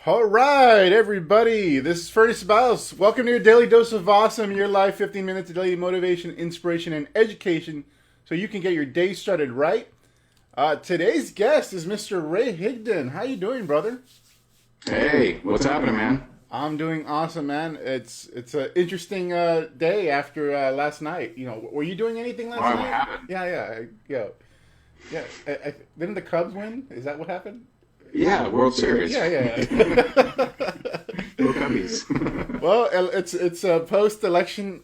All right, everybody. This is Ferny Ceballos. Welcome to your daily dose of awesome. Your live 15 minutes of daily motivation, inspiration, and education, so you can get your day started right. Today's guest is Mr. Ray Higdon. How you doing, brother? Hey, what's happening, man? I'm doing awesome, man. It's an interesting day after last night. Were you doing anything last Why, what night? happened? Yeah. Didn't the Cubs win? Is that what happened? Yeah, World Series. Yeah. Go Cubbies. Well, it's a post election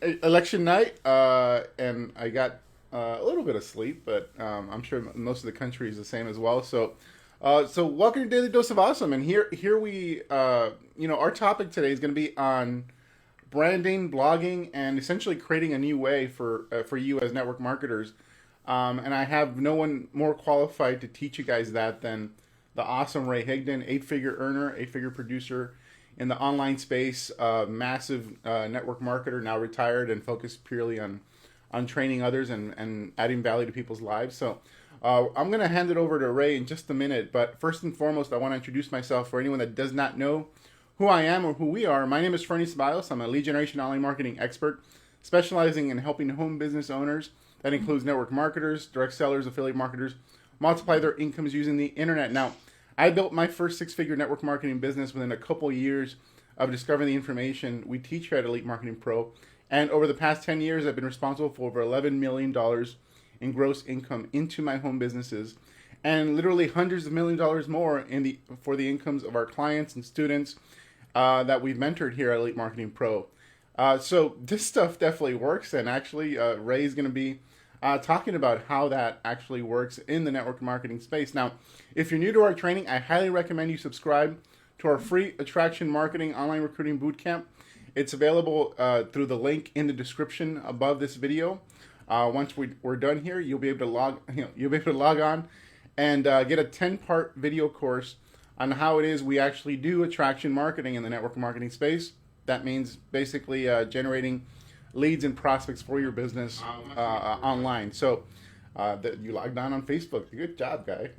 night, and I got a little bit of sleep, but I'm sure most of the country is the same as well. So welcome to Daily Dose of Awesome, and here we, our topic today is going to be on branding, blogging, and essentially creating a new way for you as network marketers. And I have no one more qualified to teach you guys that than the awesome Ray Higdon, 8-figure earner, 8-figure producer in the online space, massive network marketer, now retired and focused purely on training others and adding value to people's lives. So I'm going to hand it over to Ray in just a minute. But first and foremost, I want to introduce myself for anyone that does not know who I am or who we are. My name is Ferny Ceballos. I'm a lead generation online marketing expert specializing in helping home business owners. That includes network marketers, direct sellers, affiliate marketers, multiply their incomes using the internet. Now, I built my first 6-figure network marketing business within a couple years of discovering the information we teach here at Elite Marketing Pro. And over the past 10 years, I've been responsible for over $11 million in gross income into my home businesses, and literally hundreds of millions of dollars more for the incomes of our clients and students that we've mentored here at Elite Marketing Pro. So this stuff definitely works, and actually Ray's going to be talking about how that actually works in the network marketing space. Now, if you're new to our training, I highly recommend you subscribe to our free attraction marketing online recruiting bootcamp. It's available through the link in the description above this video. Once we're done here, you'll be able to log on and get a 10-part video course on how it is we actually do attraction marketing in the network marketing space. That means basically generating leads and prospects for your business online. So that you logged on Facebook. Good job, guy.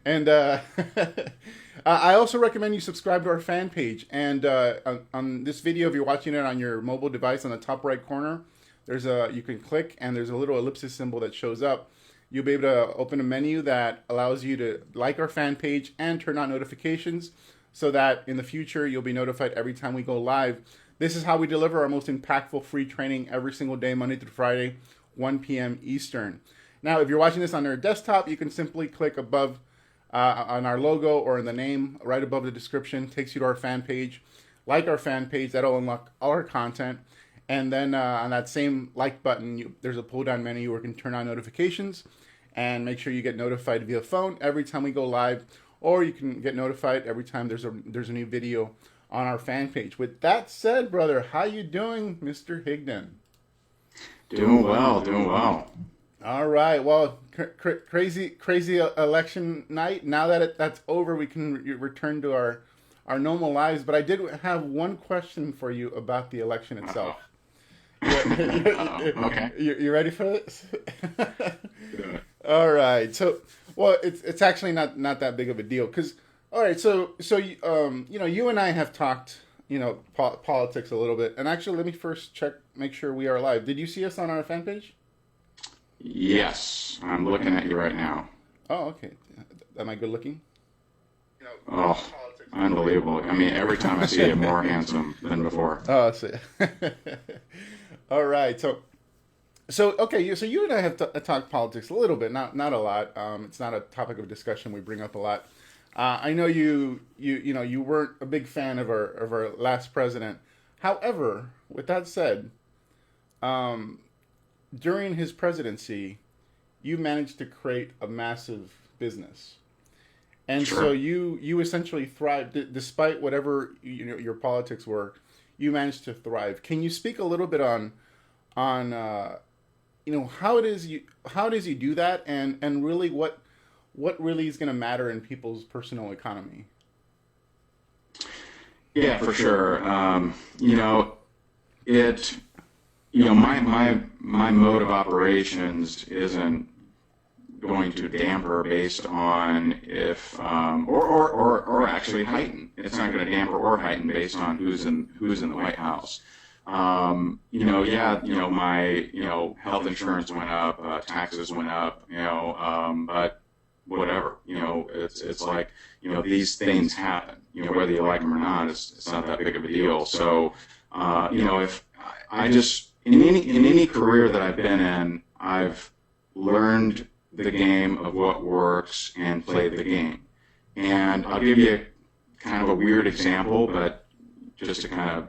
And I also recommend you subscribe to our fan page. And on this video, if you're watching it on your mobile device, on the top right corner, you can click, and there's a little ellipsis symbol that shows up. You'll be able to open a menu that allows you to like our fan page and turn on notifications, so that in the future you'll be notified every time we go live. This is how we deliver our most impactful free training every single day, Monday through Friday, 1 p.m. Eastern. Now, if you're watching this on your desktop, you can simply click above on our logo or in the name right above the description. Takes you to our fan page. Like our fan page, that'll unlock all our content. And then on that same like button, there's a pull-down menu where you can turn on notifications and make sure you get notified via phone every time we go live, or you can get notified every time there's a new video on our fan page. With that said, brother, how you doing, Mr. Higdon? Doing well. All right. Well, crazy election night. Now that that's over, we can return to our normal lives. But I did have one question for you about the election itself. Okay. You ready for this? All right. So, well, it's actually not that big of a deal, because all right. So you and I have talked politics a little bit, and actually, let me first make sure we are live. Did you see us on our fan page? Yes, I'm looking at you right now. Oh, okay. Am I good looking? Oh, unbelievable. I mean, every time I see you, more handsome than before. Oh, I see. All right. So okay. So you and I have talked politics a little bit, not a lot. It's not a topic of discussion we bring up a lot. I know you weren't a big fan of our last president. However, with that said, during his presidency, you managed to create a massive business, and Sure. so you essentially thrived despite whatever your politics were. You managed to thrive. Can you speak a little bit on how it is you do that, and really what really is going to matter in people's personal economy? Yeah, for sure. My mode of operations isn't going to damper based on if, or actually heighten. It's not going to damper or heighten based on who's in the White House. My, health insurance went up, taxes went up, but whatever, it's like, these things happen, whether you like them or not, it's not that big of a deal. So, if I just, in any career that I've been in, I've learned the game of what works and played the game. And I'll give you kind of a weird example, but just to kind of,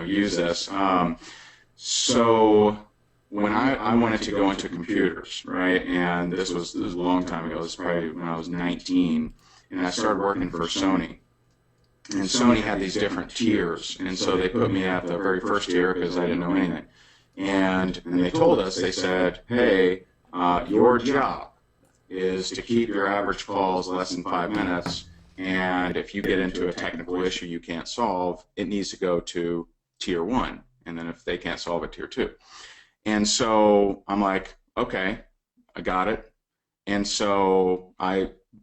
use this. So when I wanted to go into computers, right, and this was a long time ago, this was probably when I was 19, and I started working for Sony. And Sony had these different tiers, and so they put me at the very first tier because I didn't know anything. And they told us, they said, hey, your job is to keep your average calls less than 5 minutes, and if you get into a technical issue you can't solve, it needs to go to tier 1, and then if they can't solve it, tier 2. And so I'm like, okay, I got it. And so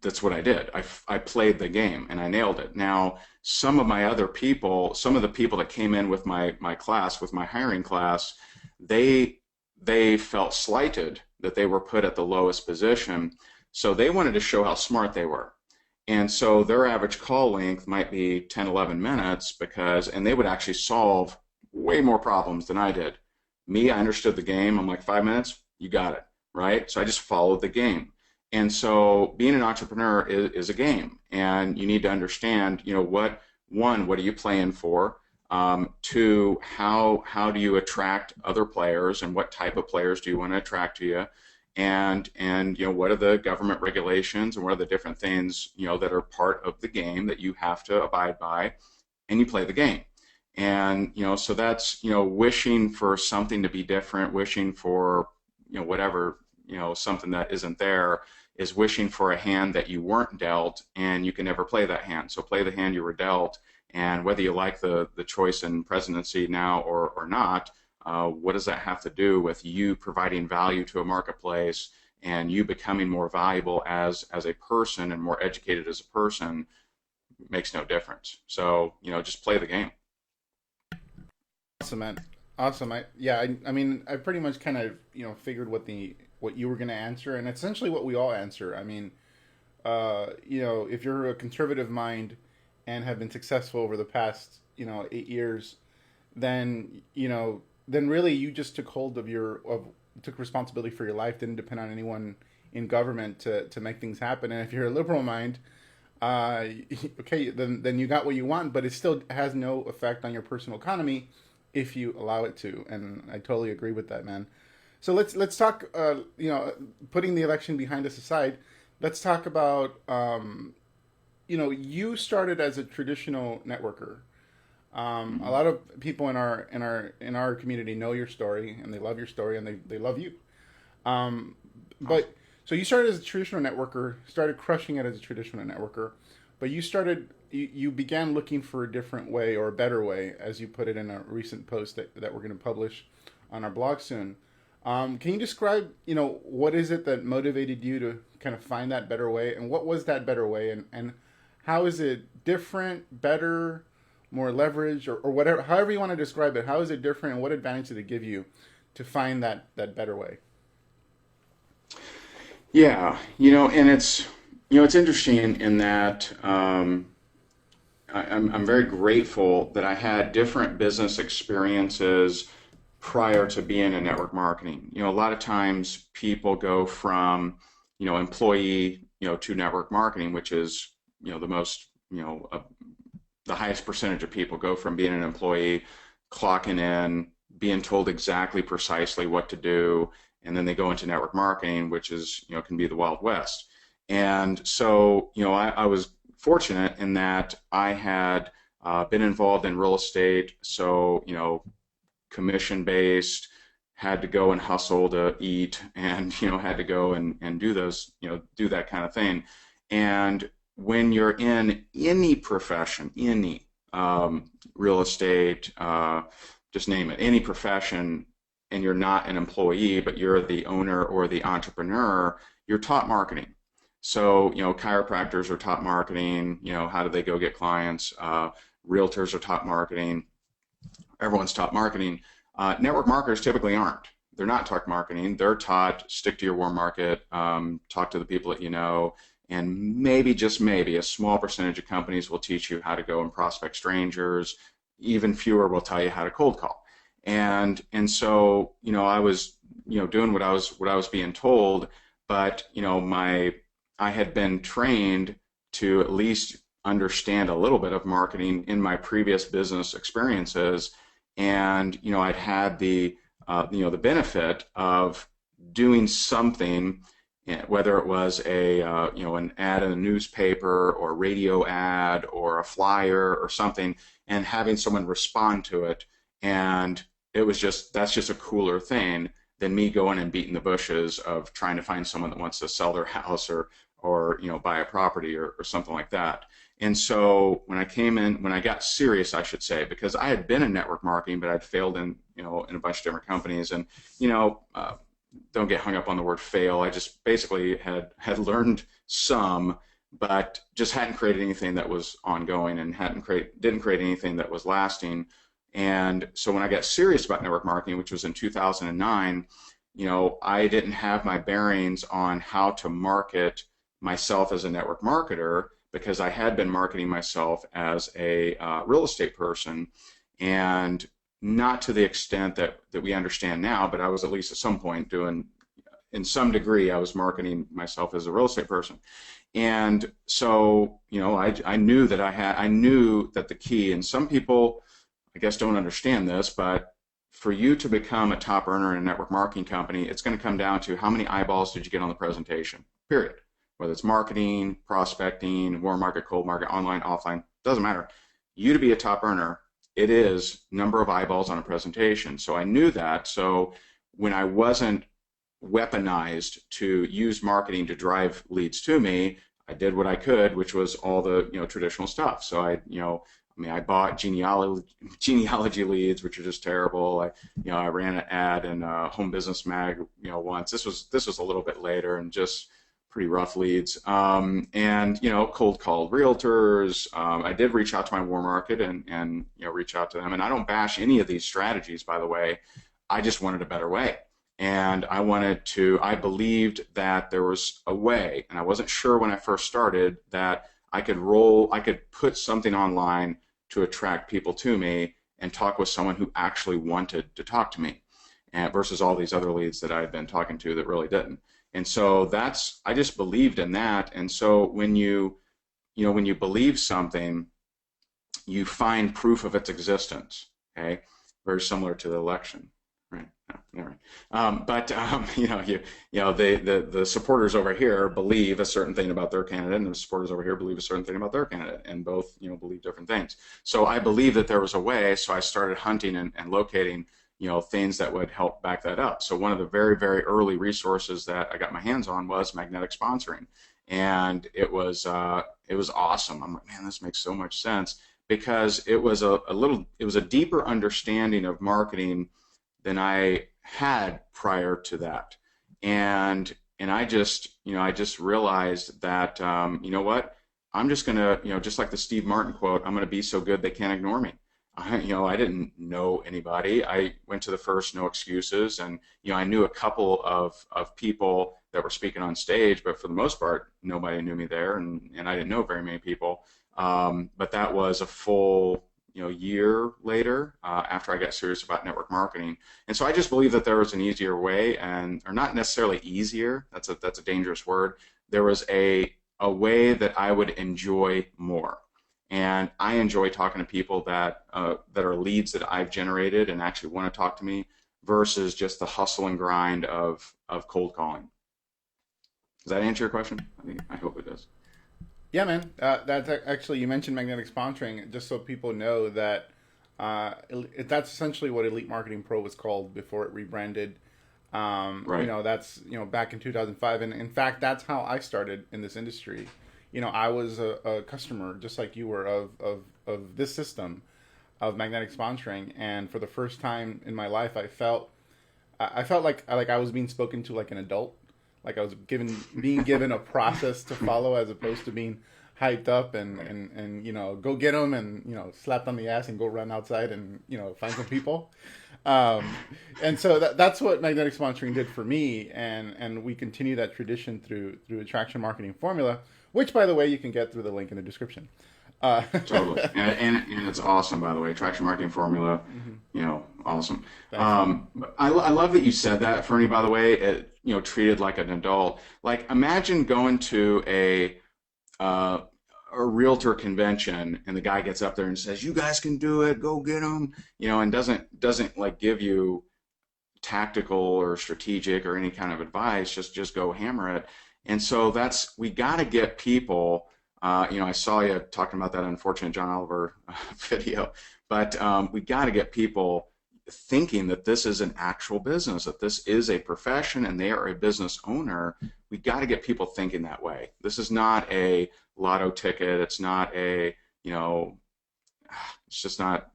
that's what I did. I played the game and I nailed it. Now, some of the people that came in with my class, with my hiring class, they felt slighted that they were put at the lowest position. So they wanted to show how smart they were. And so their average call length might be 10, 11 minutes and they would actually solve way more problems than I did. Me, I understood the game. I'm like, 5 minutes, you got it, right? So I just followed the game. And so being an entrepreneur is a game, and you need to understand, what are you playing for? 2, how do you attract other players, and what type of players do you want to attract to you? And what are the government regulations, and what are the different things, that are part of the game that you have to abide by, and you play the game. And, so that's, wishing for something to be different, wishing for, whatever, something that isn't there, is wishing for a hand that you weren't dealt, and you can never play that hand. So play the hand you were dealt, and whether you like the choice in presidency now or not, what does that have to do with you providing value to a marketplace and you becoming more valuable as a person and more educated as a person? Makes no difference. So, just play the game. Awesome, man. Awesome. I mean, I pretty much kind of, figured what you were going to answer, and essentially what we all answer. I mean, if you're a conservative mind and have been successful over the past, 8 years, then really you just took hold took responsibility for your life, didn't depend on anyone in government to make things happen. And if you're a liberal mind, okay, then you got what you want, but it still has no effect on your personal economy if you allow it to. And I totally agree with that, man. So let's talk, putting the election behind us aside, let's talk about, you started as a traditional networker. A lot of people in our community know your story, and they love your story, and they love you. But so you started as a traditional networker, started crushing it as a traditional networker, but you began looking for a different way, or a better way, as you put it in a recent post that we're going to publish on our blog soon. Can you describe, what is it that motivated you to kind of find that better way, and what was that better way, and how is it different, better, more leverage, or whatever, however you want to describe it? How is it different, and what advantage did it give you to find that better way? Yeah, and it's interesting in that I'm very grateful that I had different business experiences prior to being in network marketing. A lot of times people go from, employee, to network marketing, which is, the most, the highest percentage of people go from being an employee, clocking in, being told exactly precisely what to do, and then they go into network marketing, which is, can be the Wild West. And so, I was fortunate in that I had been involved in real estate, so, commission-based, had to go and hustle to eat, and, had to go and do those, do that kind of thing. And when you're in any profession, any real estate, just name it, any profession, and you're not an employee, but you're the owner or the entrepreneur, you're taught marketing. So, chiropractors are taught marketing. How do they go get clients? Realtors are taught marketing. Everyone's taught marketing. Network marketers typically aren't. They're not taught marketing. They're taught stick to your warm market, talk to the people that you know, and maybe, just maybe, a small percentage of companies will teach you how to go and prospect strangers. Even fewer will tell you how to cold call. And so I was doing what I was being told, but I had been trained to at least understand a little bit of marketing in my previous business experiences, and I'd had the benefit of doing something, whether it was an ad in a newspaper or a radio ad or a flyer or something, and having someone respond to it. And that's just a cooler thing than me going and beating the bushes of trying to find someone that wants to sell their house or buy a property or something like that. And so when I got serious, I should say, because I had been in network marketing, but I'd failed in a bunch of different companies. And don't get hung up on the word fail. I just basically had learned some, but just hadn't created anything that was ongoing, and didn't create anything that was lasting. And so when I got serious about network marketing, which was in 2009, I didn't have my bearings on how to market myself as a network marketer, because I had been marketing myself as a real estate person, and not to the extent that we understand now, but I was at least at some point doing, in some degree, I was marketing myself as a real estate person. And so, I knew that the key, and some people, I guess, don't understand this, but for you to become a top earner in a network marketing company, it's going to come down to how many eyeballs did you get on the presentation, period. Whether it's marketing, prospecting, warm market, cold market, online, offline, doesn't matter. You to be a top earner, it is number of eyeballs on a presentation. So I knew that. So when I wasn't weaponized to use marketing to drive leads to me, I did what I could, which was all the traditional stuff. So I bought genealogy leads, which are just terrible. I ran an ad in Home Business Mag, once. This was a little bit later, and just pretty rough leads. And cold called realtors. I did reach out to my warm market and reach out to them. And I don't bash any of these strategies, by the way. I just wanted a better way. And I believed that there was a way, and I wasn't sure when I first started that I could put something online to attract people to me and talk with someone who actually wanted to talk to me, and versus all these other leads that I had been talking to that really didn't. And so I just believed in that. And so when you believe something, you find proof of its existence. Okay, very similar to the election, right? No, never mind. The supporters over here believe a certain thing about their candidate, and the supporters over here believe a certain thing about their candidate, and both believe different things. So I believed that there was a way. So I started hunting and locating things that would help back that up. So one of the very, very early resources that I got my hands on was magnetic sponsoring. And it was awesome. I'm like, man, this makes so much sense, because it was a deeper understanding of marketing than I had prior to that. And I just realized that, what, I'm just going to, just like the Steve Martin quote, I'm going to be so good they can't ignore me. I didn't know anybody. I went to the first No Excuses, and I knew a couple of people that were speaking on stage, but for the most part, nobody knew me there, and I didn't know very many people. But that was a full year later, after I got serious about network marketing. And so I just believe that there was an easier way, or not necessarily easier. That's a dangerous word. There was a way that I would enjoy more. And I enjoy talking to people that are leads that I've generated and actually want to talk to me, versus just the hustle and grind of cold calling. Does that answer your question? I hope it does. Yeah, man. That's actually, you mentioned magnetic sponsoring, just so people know that that's essentially what Elite Marketing Pro was called before it rebranded. Right. That's back in 2005, and in fact, that's how I started in this industry. I was a customer, just like you were, of this system of magnetic sponsoring, and for the first time in my life, I felt like I was being spoken to like an adult. like I was being given a process to follow as opposed to being hyped up and go get them and slapped on the ass and go run outside and find some people. Um, and so that's what magnetic sponsoring did for me, and we continue that tradition through attraction marketing formula, which by the way you can get through the link in the description. Uh, Totally, and it's awesome, by the way. Traction marketing formula, awesome. Thanks. I love that you said that, Fernie. By the way, treated like an adult. Like, imagine going to uh, a realtor convention, and the guy gets up there and says, "You guys can do it. Go get them," and doesn't like give you tactical or strategic or any kind of advice. Just go hammer it. And so we got to get people. I saw you talking about that unfortunate John Oliver video, but we got to get people thinking that this is an actual business, that this is a profession, and they are a business owner. We got to get people thinking that way. This is not a lotto ticket. It's not it's just not,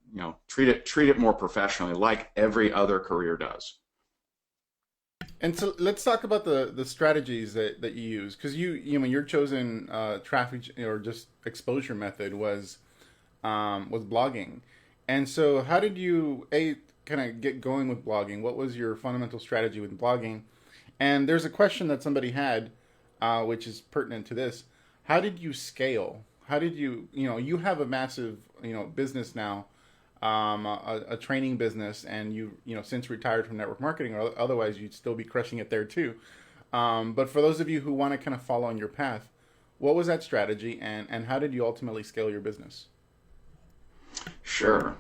treat it more professionally, like every other career does. And so let's talk about the strategies that you use, because your chosen traffic or just exposure method was blogging. And so how did you kind of get going with blogging? What was your fundamental strategy with blogging? And there's a question that somebody had, which is pertinent to this. How did you scale? How did you have a massive business now, a training business, and you since retired from network marketing, or otherwise you'd still be crushing it there too. But for those of you who want to kind of follow on your path, what was that strategy, and how did you ultimately scale your business? Sure.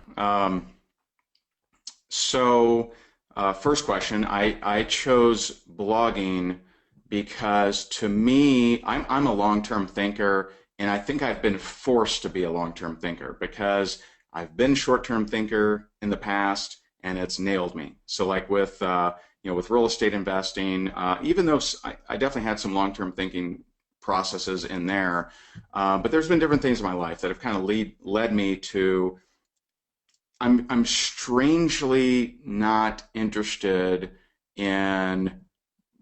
First question, I chose blogging because, to me, I'm a long-term thinker, and I think I've been forced to be a long-term thinker because I've been short-term thinker in the past, and it's nailed me. So, like with with real estate investing, even though I definitely had some long-term thinking processes in there, but there's been different things in my life that have kind of led me to. I'm strangely not interested in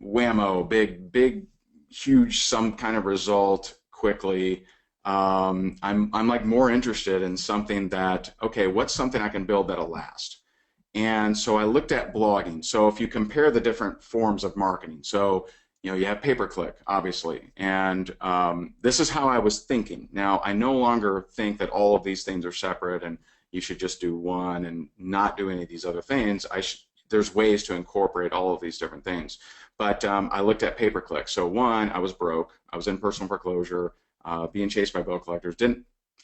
whammo, big, huge, some kind of result quickly. I'm like more interested in something that, okay, what's something I can build that'll last? And so I looked at blogging. So if you compare the different forms of marketing, so you have pay-per-click, obviously, and this is how I was thinking. Now, I no longer think that all of these things are separate and you should just do one and not do any of these other things. There's ways to incorporate all of these different things. But I looked at pay-per-click. So one, I was broke. I was in personal foreclosure, being chased by bill collectors.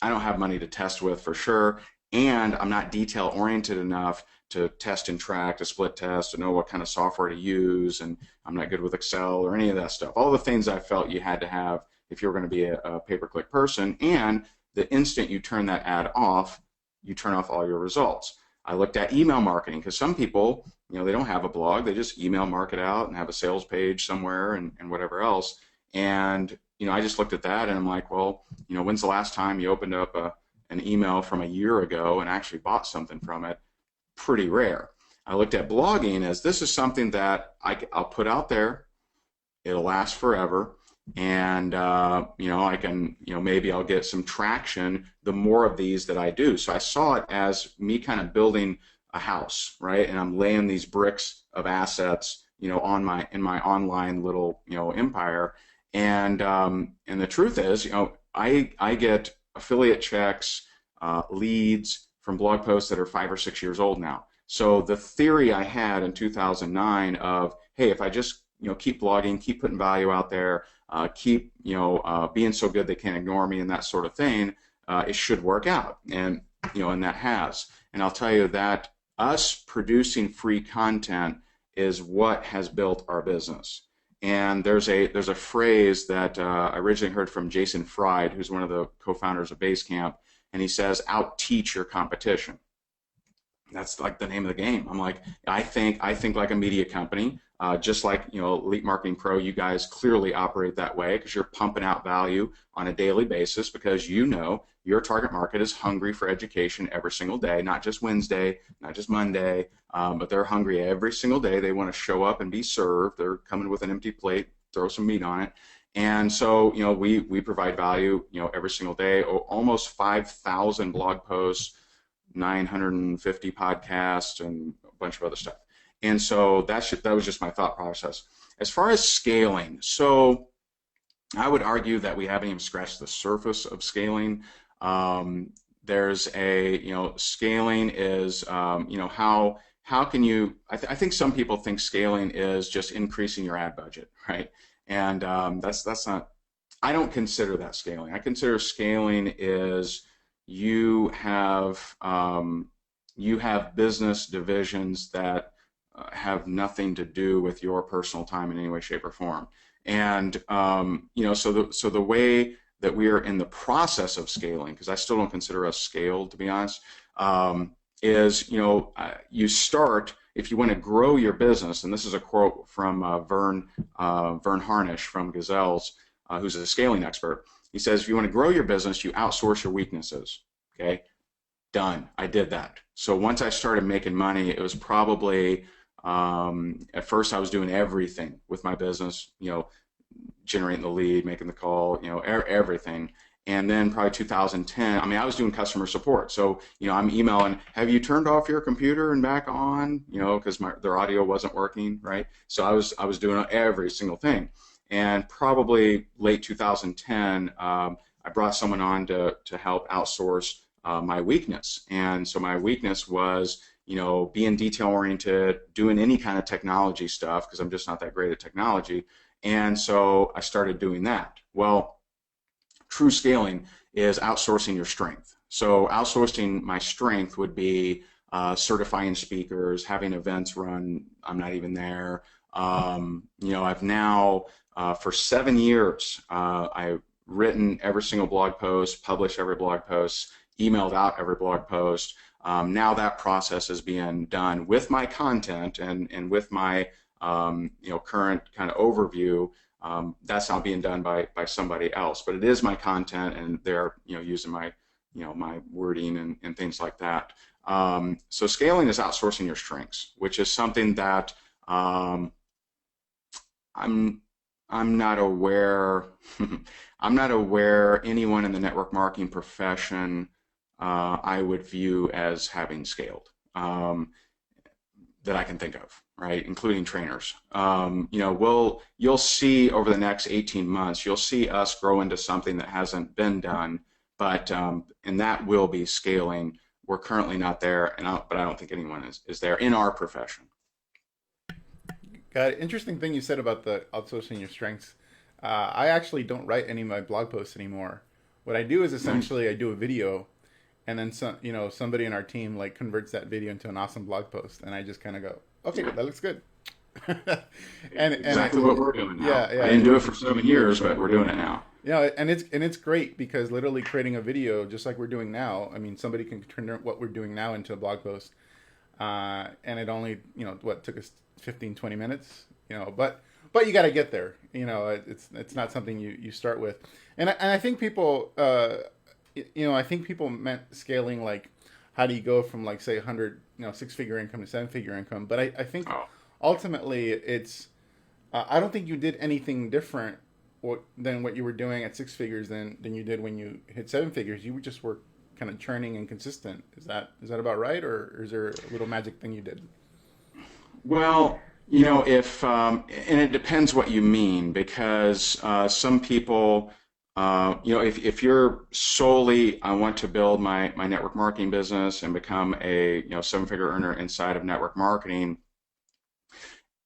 I don't have money to test with for sure, and I'm not detail-oriented enough to test and track, to split test, to know what kind of software to use, and I'm not good with Excel or any of that stuff. All the things I felt you had to have if you were going to be a pay-per-click person, and the instant you turn that ad off, you turn off all your results. I looked at email marketing because some people, they don't have a blog. They just email market out and have a sales page somewhere and whatever else. And, I just looked at that and I'm like, well, when's the last time you opened up an email from a year ago and actually bought something from it? Pretty rare. I looked at blogging as this is something that I'll put out there. It'll last forever. And, I can, maybe I'll get some traction the more of these that I do. So I saw it as me kind of building a house, right? And I'm laying these bricks of assets, in my online little, empire. And the truth is, I get affiliate checks, leads from blog posts that are 5 or 6 years old now. So the theory I had in 2009 of, hey, if I just, keep blogging, keep putting value out there, keep being so good they can't ignore me and that sort of thing, it should work out, and and that has. And I'll tell you that us producing free content is what has built our business. And there's a phrase that I originally heard from Jason Fried, who's one of the co-founders of Basecamp, and he says, "Out teach your competition." That's like the name of the game. I'm like, I think like a media company, just like Elite Marketing Pro. You guys clearly operate that way because you're pumping out value on a daily basis because your target market is hungry for education every single day, not just Wednesday, not just Monday, but they're hungry every single day. They want to show up and be served. They're coming with an empty plate throw some meat on it. And so, we provide value, every single day. Almost 5,000 blog posts, 950 podcasts, and a bunch of other stuff. And so that was just my thought process. As far as scaling, so I would argue that we haven't even scratched the surface of scaling. There's scaling is, how can you, I think some people think scaling is just increasing your ad budget, right? And that's not, I don't consider that scaling. I consider scaling is you have business divisions that have nothing to do with your personal time in any way, shape, or form. And so the way that we are in the process of scaling, because I still don't consider us scaled, to be honest, is you start, if you want to grow your business, and this is a quote from Vern Harnish from Gazelles, who's a scaling expert. He says, if you want to grow your business, you outsource your weaknesses. Okay, done. I did that. So once I started making money, it was probably at first I was doing everything with my business, generating the lead, making the call, everything. And then probably 2010, I was doing customer support. So, I'm emailing, have you turned off your computer and back on, because their audio wasn't working, right? So I was doing every single thing. And probably late 2010, I brought someone on to help outsource my weakness. And so my weakness was, being detail oriented, doing any kind of technology stuff, because I'm just not that great at technology. And so I started doing that. Well, true scaling is outsourcing your strength. So outsourcing my strength would be certifying speakers, having events run. I'm not even there. I've now, for 7 years, I've written every single blog post, published every blog post, emailed out every blog post. Now that process is being done with my content and with my current kind of overview. That's not being done by somebody else, but it is my content, and they're using my my wording and things like that. So scaling is outsourcing your strengths, which is something that I'm not aware I'm not aware anyone in the network marketing profession I would view as having scaled that I can think of, right, including trainers. You'll see over the next 18 months, you'll see us grow into something that hasn't been done, but and that will be scaling. We're currently not there, but I don't think anyone is there in our profession. Got it. Interesting thing you said about the outsourcing your strengths. I actually don't write any of my blog posts anymore. What I do is essentially I do a video, and then somebody in our team like converts that video into an awesome blog post, and I just kind of go, okay, that looks good. and exactly what we're doing now. Yeah. I didn't do it for 7 years, but we're doing it now. Yeah, and it's great because literally creating a video just like we're doing now. Somebody can turn what we're doing now into a blog post, and it only took us 15-20 minutes. But you got to get there. It's not something you start with, and I think people. I think people meant scaling like, how do you go from like say 100, 6-figure income to 7-figure income? But I think ultimately it's, I don't think you did anything different than what you were doing at 6 figures than you did when you hit 7 figures. You just were kind of churning and consistent. Is that about right, or is there a little magic thing you did? Well, if and it depends what you mean, because some people. If you're solely, I want to build my network marketing business and become a 7-figure earner inside of network marketing,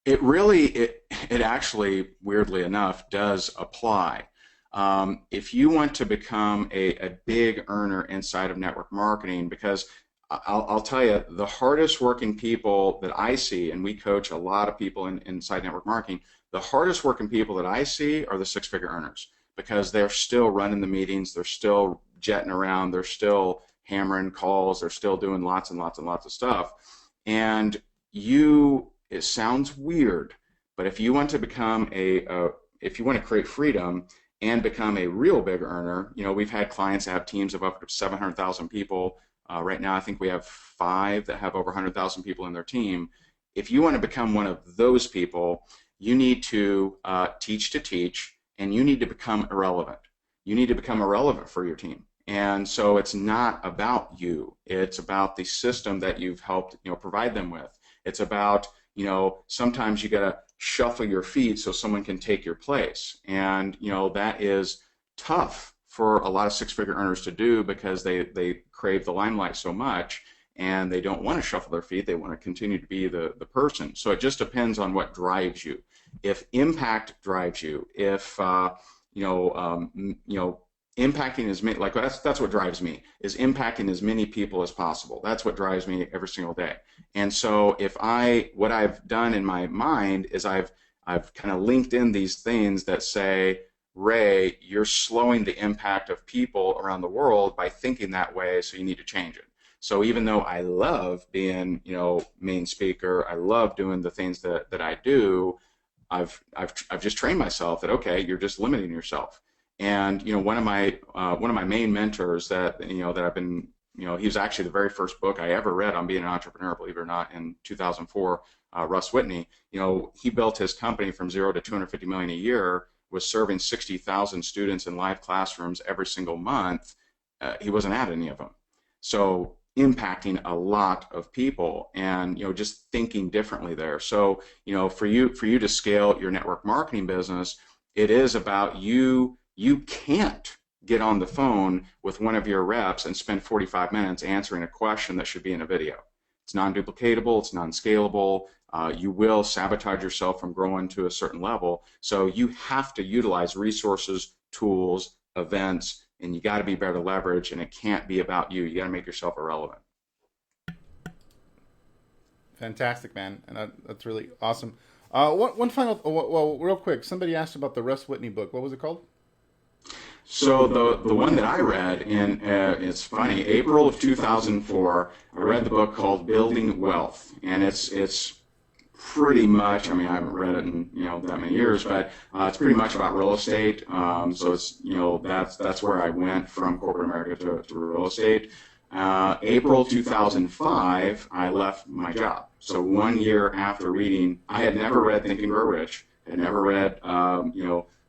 it actually, weirdly enough, does apply. If you want to become a big earner inside of network marketing, because I'll tell you, the hardest working people that I see, and we coach a lot of people inside network marketing, the hardest working people that I see are the 6-figure earners. Because they're still running the meetings, they're still jetting around, they're still hammering calls, they're still doing lots and lots and lots of stuff. And it sounds weird, but if you want to become if you want to create freedom and become a real big earner, we've had clients that have teams of up to 700,000 people. Right now, I think we have 5 that have over 100,000 people in their team. If you want to become one of those people, you need to teach, and you need to become irrelevant. You need to become irrelevant for your team. And so it's not about you. It's about the system that you've helped, provide them with. It's about, sometimes you got to shuffle your feet so someone can take your place. And, that is tough for a lot of six-figure earners to do because they crave the limelight so much, and they don't want to shuffle their feet. They want to continue to be the person. So it just depends on what drives you. If impact drives you, if impacting as many, like that's what drives me, is impacting as many people as possible. That's what drives me every single day. And so what I've done in my mind is I've kind of linked in these things that say, Ray, you're slowing the impact of people around the world by thinking that way, so you need to change it. So even though I love being, main speaker, I love doing the things that I do, I've just trained myself that, okay, you're just limiting yourself. And one of my main mentors that I've been, he was actually the very first book I ever read on being an entrepreneur, believe it or not, in 2004. Russ Whitney, he built his company from 0 to 250 million a year, was serving 60,000 students in live classrooms every single month. He wasn't at any of them. So impacting a lot of people, and just thinking differently there. So for you to scale your network marketing business, it is about you can't get on the phone with one of your reps and spend 45 minutes answering a question that should be in a video. It's non-duplicatable, it's non-scalable. You will sabotage yourself from growing to a certain level. So you have to utilize resources, tools, events, and you got to be better to leverage, and it can't be about you. You got to make yourself irrelevant. Fantastic, man. And that's really awesome. One final, well, real quick, somebody asked about the Russ Whitney book. What was it called? So the one that I read in, it's funny, April of 2004, I read the book called Building Wealth, and it's pretty much, I haven't read it in that many years, but it's pretty much about real estate. So it's that's where I went from corporate America to real estate. April 2005, I left my job. So 1 year after reading, I had never read Think and Grow Rich. I had never read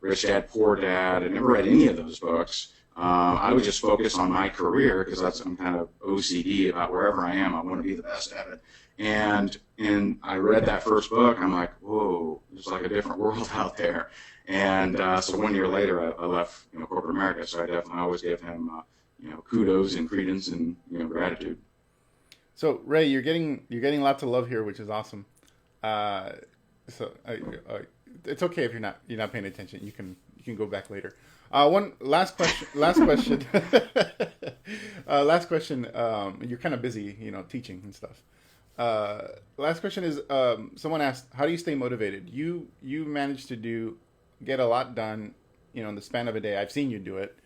Rich Dad Poor Dad. I never read any of those books. I would just focus on my career because I'm kind of OCD about wherever I am. I want to be the best at it. And I read that first book. I'm like, whoa, there's like a different world out there. And so 1 year later, I left corporate America. So I definitely always gave him kudos and credence and gratitude. So Ray, you're getting lots of love here, which is awesome. So it's okay if you're not paying attention. You can go back later. One last question. Last question. Last question. You're kind of busy, teaching and stuff. Last question is, someone asked, how do you stay motivated? You managed to get a lot done, in the span of a day. I've seen you do it.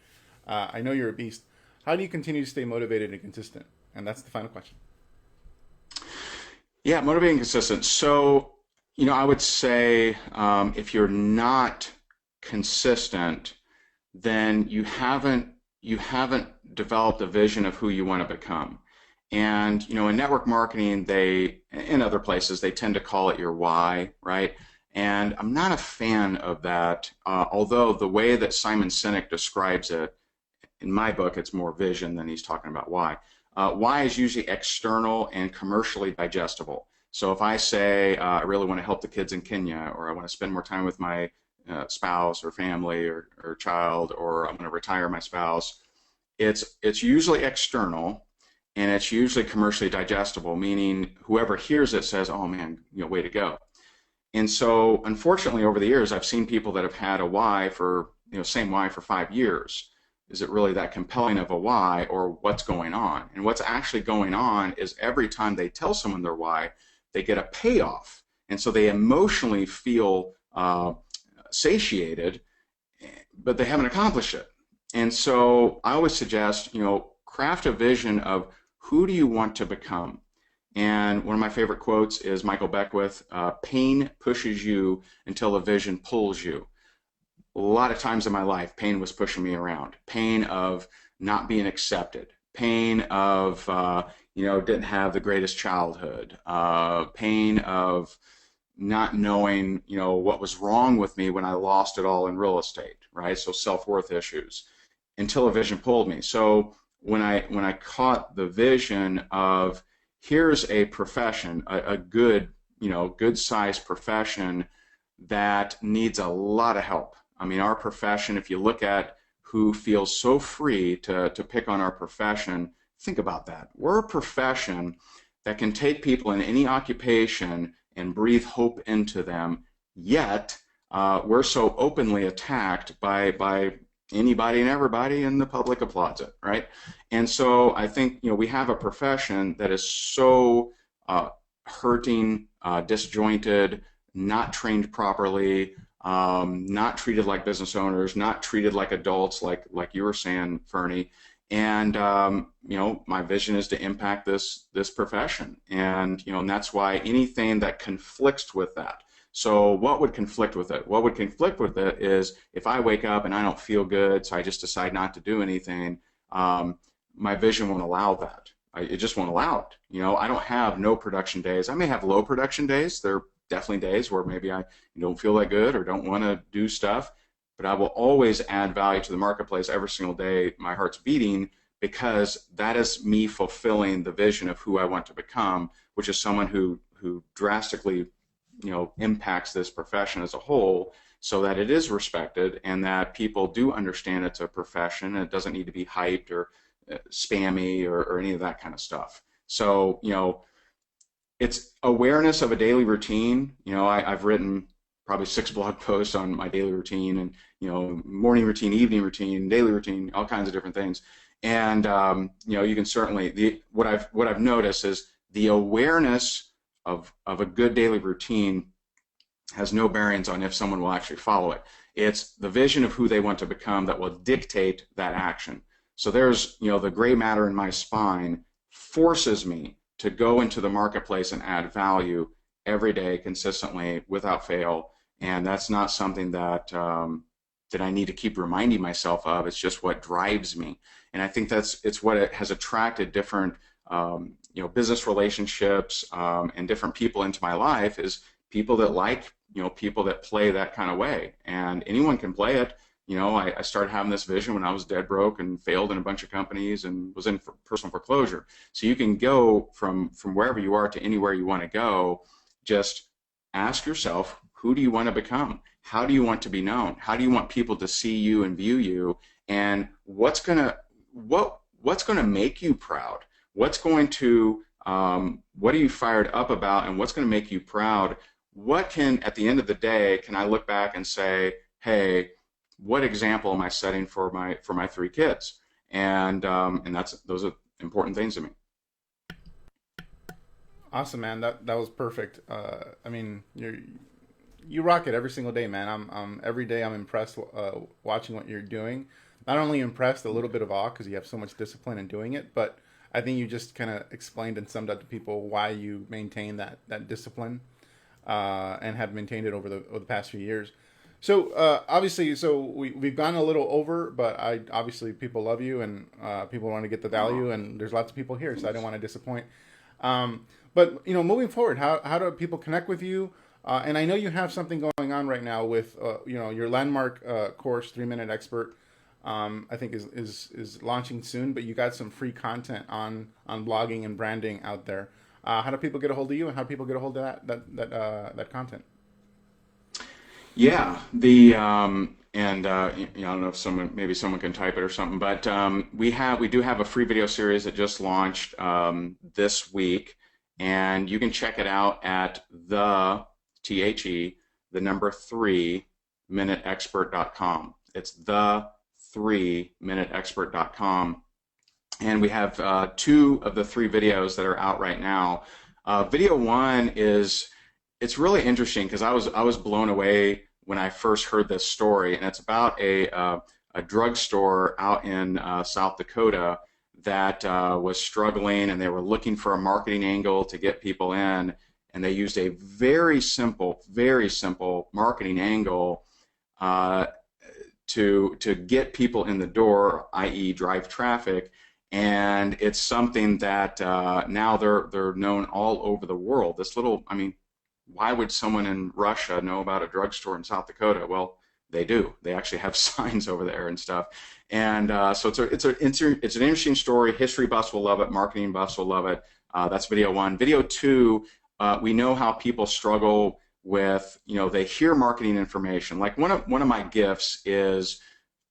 I know you're a beast. How do you continue to stay motivated and consistent? And that's the final question. Yeah, motivated and consistent. So, I would say if you're not consistent, then you haven't developed a vision of who you want to become. And, in network marketing, in other places, they tend to call it your why, right? And I'm not a fan of that, although the way that Simon Sinek describes it, in my book, it's more vision than he's talking about why. Why is usually external and commercially digestible. So if I say I really want to help the kids in Kenya, or I want to spend more time with my spouse or family or child, or I'm going to retire my spouse, it's usually external, and it's usually commercially digestible, meaning whoever hears it says, oh man, way to go. And so unfortunately over the years, I've seen people that have had a why for, same why for 5 years. Is it really that compelling of a why, or what's going on? And what's actually going on is every time they tell someone their why, they get a payoff. And so they emotionally feel satiated, but they haven't accomplished it. And so I always suggest, craft a vision of who do you want to become. And one of my favorite quotes is Michael Beckwith, pain pushes you until a vision pulls you. A lot of times in my life, pain was pushing me around. Pain of not being accepted. Pain of, didn't have the greatest childhood. Pain of, not knowing, what was wrong with me when I lost it all in real estate, right? So self-worth issues until a vision pulled me. So when I caught the vision of here's a profession, a good, good sized profession that needs a lot of help. I mean, our profession, if you look at who feels so free to pick on our profession, think about that. We're a profession that can take people in any occupation and breathe hope into them, yet we're so openly attacked by anybody and everybody, and the public applauds it, right? And so I think we have a profession that is so hurting, disjointed, not trained properly, not treated like business owners, not treated like adults, like you were saying, Ferny. And my vision is to impact this profession, and that's why anything that conflicts with that. So what would conflict with it? What would conflict with it is if I wake up and I don't feel good, so I just decide not to do anything. My vision won't allow that. It just won't allow it. I don't have no production days. I may have low production days. There are definitely days where maybe I don't feel that good or don't want to do stuff, but I will always add value to the marketplace every single day. My heart's beating because that is me fulfilling the vision of who I want to become, which is someone who drastically impacts this profession as a whole, so that it is respected and that people do understand it's a profession and it doesn't need to be hyped or spammy or any of that kind of stuff. So it's awareness of a daily routine. I've written probably 6 blog posts on my daily routine, and morning routine, evening routine, daily routine, all kinds of different things. And you can certainly what I've noticed is the awareness of a good daily routine has no bearings on if someone will actually follow it. It's the vision of who they want to become that will dictate that action. So there's, the gray matter in my spine forces me to go into the marketplace and add value every day consistently without fail. And that's not something that that I need to keep reminding myself of. It's just what drives me. And I think it's what it has attracted different business relationships and different people into my life, is people that like, people that play that kind of way. And anyone can play it. I started having this vision when I was dead broke and failed in a bunch of companies and was in personal foreclosure. So you can go from wherever you are to anywhere you want to go. Just ask yourself, who do you want to become? How do you want to be known? How do you want people to see you and view you? And what's gonna make you proud? What's going to what are you fired up about, and what's going to make you proud? What can, at the end of the day, can I look back and say, hey, what example am I setting for my 3 kids? And those are important things to me. Awesome, man. That was perfect. I mean, you rock it every single day, man. Every day I'm impressed watching what you're doing. Not only impressed, a little bit of awe because you have so much discipline in doing it, but I think you just kind of explained and summed up to people why you maintain that discipline and have maintained it over the past few years. So obviously, we've gone a little over, but obviously people love you and people want to get the value, and there's lots of people here, so I don't want to disappoint. But moving forward, how do people connect with you? And I know you have something going on right now with your landmark course, 3-Minute Expert. I think is launching soon, but you got some free content on blogging and branding out there. How do people get a hold of you, and how do people get a hold of that content? Yeah, the and I don't know if someone can type it or something, but we do have a free video series that just launched this week, and you can check it out at the number 3minuteexpert.com. It's the 3minuteexpert.com, and we have 2 of the 3 videos that are out right now. Video 1 it's really interesting because I was blown away when I first heard this story, and it's about a drugstore out in South Dakota that was struggling, and they were looking for a marketing angle to get people in, and they used a very simple marketing angle to get people in the door, i.e. drive traffic. And it's something that now they're known all over the world. This little, why would someone in Russia know about a drugstore in South Dakota? Well, they do. They actually have signs over there and stuff. And so it's an interesting story. History buffs will love it. Marketing buffs will love it. That's video one. Video two, we know how people struggle with, they hear marketing information. Like one of my gifts is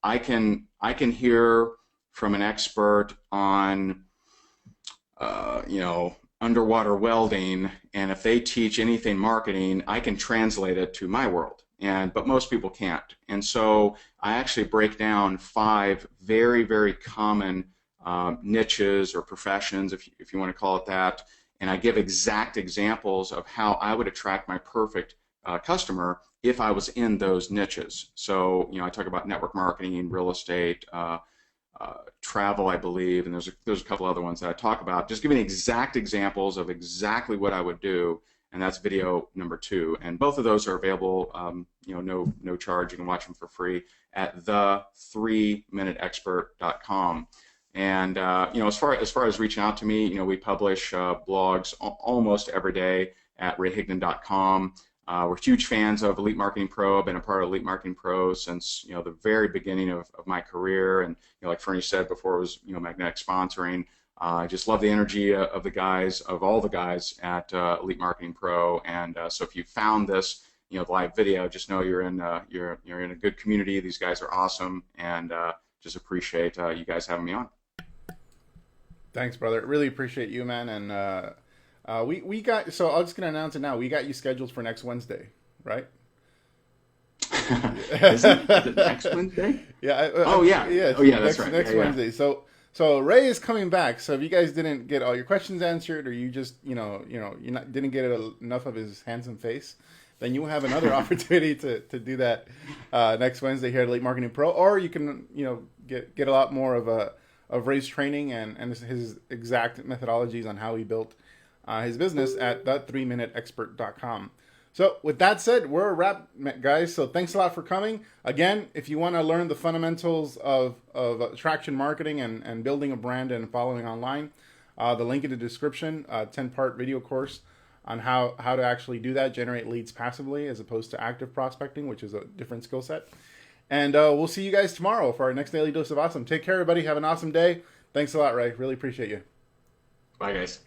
I can hear from an expert on underwater welding, and if they teach anything marketing, I can translate it to my world. But most people can't. And so I actually break down 5 very, very common niches or professions, if you want to call it that, and I give exact examples of how I would attract my perfect customer if I was in those niches. So, I talk about network marketing, real estate, travel, I believe, and there's a couple other ones that I talk about. Just giving exact examples of exactly what I would do, and that's video number 2. And both of those are available, no charge. You can watch them for free at the3minuteexpert.com. And as far as reaching out to me, we publish blogs almost every day at rayhigdon.com. We're huge fans of Elite Marketing Pro. I've been a part of Elite Marketing Pro since the very beginning of my career, and like Ferny said before, it was magnetic sponsoring. I just love the energy of the guys, of all the guys at Elite Marketing Pro. And so if you found this live video, just know you're in a good community. These guys are awesome, and just appreciate you guys having me on. Thanks, brother. Really appreciate you, man. And we got, so I'm just gonna announce it now. We got you scheduled for next Wednesday, right? Is it next Wednesday? Yeah. Yeah. That's right. Next Wednesday. So Ray is coming back. So if you guys didn't get all your questions answered, or you just didn't get enough of his handsome face, then you will have another opportunity to do that next Wednesday here at Elite Marketing Pro, or you can get a lot more of Ray's training and his exact methodologies on how he built his business at the3minuteexpert.com. So with that said, we're a wrap, guys. So thanks a lot for coming. Again, if you want to learn the fundamentals of attraction marketing and building a brand and following online, the link in the description, 10-part video course on how to actually do that, generate leads passively as opposed to active prospecting, which is a different skill set. And we'll see you guys tomorrow for our next Daily Dose of Awesome. Take care, everybody. Have an awesome day. Thanks a lot, Ray. Really appreciate you. Bye, guys.